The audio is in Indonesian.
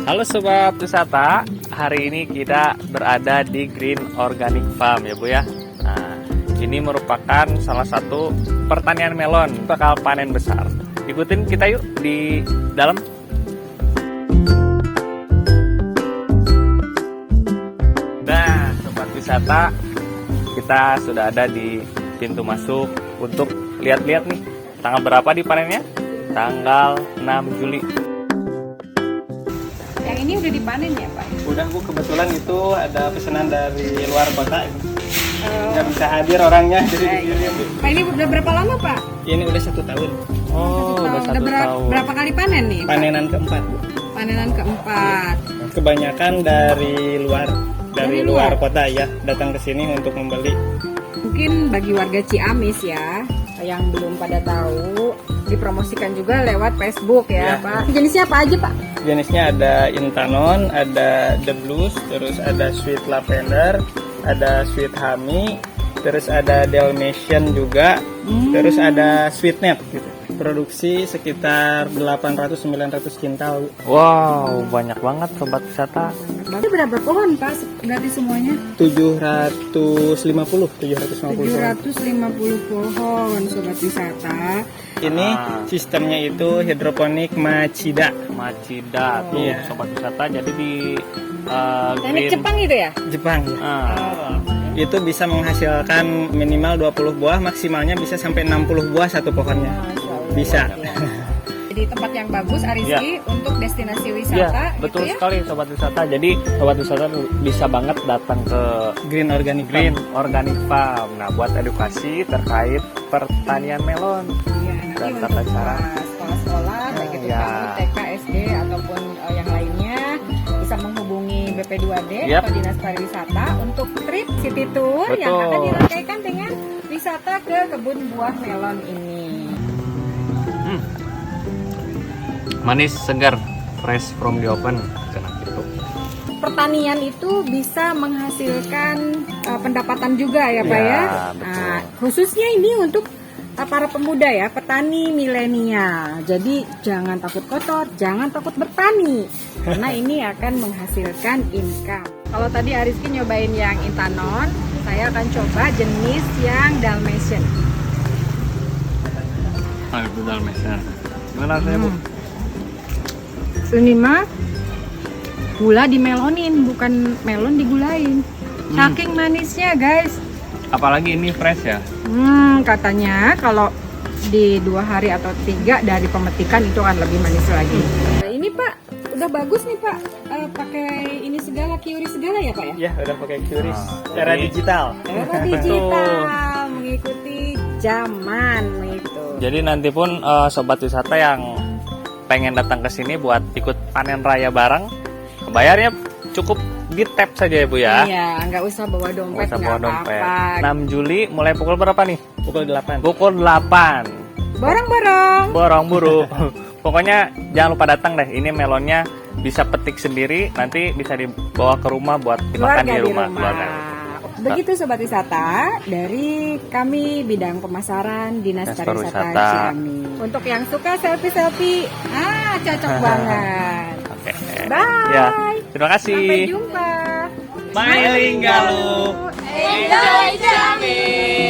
Halo Sobat Wisata, hari ini kita berada di Green Organic Farm ya Bu ya. Nah, ini merupakan salah satu pertanian melon, bakal panen besar. Ikutin kita yuk di dalam. Nah Sobat Wisata, kita sudah ada di pintu masuk untuk lihat-lihat nih. Tanggal berapa dipanennya? Tanggal 6 Juli. Yang ini udah dipanen ya Pak? Udah Bu, kebetulan itu ada pesanan dari luar kota. Nggak bisa hadir orangnya, jadi dikirim. Pak, ini udah berapa lama Pak? Ini udah 1 tahun. Oh, udah 1 tahun. Berapa kali panen nih Pak? Panenan keempat Bu. Panenan keempat. Kebanyakan dari luar kota ya, datang ke sini untuk membeli. Mungkin bagi warga Ciamis ya, yang belum pada tahu, dipromosikan juga lewat Facebook ya, Pak. Jenisnya apa aja Pak? Jenisnya ada Intanon, ada The Blues, terus ada Sweet Lavender, ada Sweet Honey, terus ada Dalmatian juga, terus ada Sweet Net gitu. Produksi sekitar 800-900 kintal. Wow, banyak banget Sobat Wisata. Berarti berapa pohon Pak? Berarti semuanya? 750 pohon Sobat Wisata. Ini sistemnya itu hidroponik Machida. Machida tuh Iya. Sobat Wisata. Jadi di Teknik Jepang itu ya? Jepang. Itu bisa menghasilkan minimal 20 buah, maksimalnya bisa sampai 60 buah satu pohonnya. Bisa. Jadi tempat yang bagus Ariski untuk destinasi wisata. Iya, betul gitu ya? sekali Sobat Wisata. Jadi Sobat Wisata bisa banget datang ke Green Organic Green Farm. Organic Farm. Nah, buat edukasi terkait pertanian melon Iya, nanti dan untuk tata cara. sekolah-sekolah, baik itu Iya. kamu TK, SD ataupun yang lainnya bisa menghubungi BP2D Yap. atau Dinas Pariwisata untuk trip city tour yang Betul. akan dirangkaikan dengan wisata ke kebun buah melon ini. Manis, segar, fresh from the oven. Enak gitu. Pertanian itu bisa menghasilkan pendapatan juga ya Pak Ya, ya. betul. Nah, khususnya ini untuk para pemuda ya, petani milenial. Jadi jangan takut kotor, jangan takut bertani, karena ini akan menghasilkan income. Kalau tadi Ariski nyobain yang Intanon, saya akan coba jenis yang Dalmatian. Ah, itu Dalmatian. Gimana rasanya Bu? Ini mah gula dimelonin, bukan melon digulain. Saking manisnya guys. Apalagi ini fresh ya. Katanya kalau di 2 hari atau 3 dari pemetikan itu akan lebih manis lagi. Nah, ini Pak, udah bagus nih Pak. Pakai ini segala, QRIS segala ya Pak ya? Ya, udah pakai QRIS secara Jadi- digital. Era digital, mengikuti zaman gitu. Jadi nanti pun Sobat Wisata yang pengen datang ke sini buat ikut panen raya bareng, kebayarnya cukup di tap saja ya Bu ya. Iya, nggak usah bawa dompet, Nggak usah nggak bawa dompet. apa-apa. 6 Juli mulai pukul berapa nih? Pukul 8. Pukul 8. Borong-borong. Borong buru. Pokoknya jangan lupa datang deh. Ini melonnya bisa petik sendiri, nanti bisa dibawa ke rumah buat dimakan Keluarga di rumah. Keluarga. Begitu Sobat Wisata, dari kami bidang pemasaran Dinas Dinas Pariwisata Pariwisata. Ciamis. Untuk yang suka selfie-selfie, cocok banget. Oke. Bye. Ya, terima kasih. Sampai jumpa. Mailing Galuh. Enjoy Ciamis.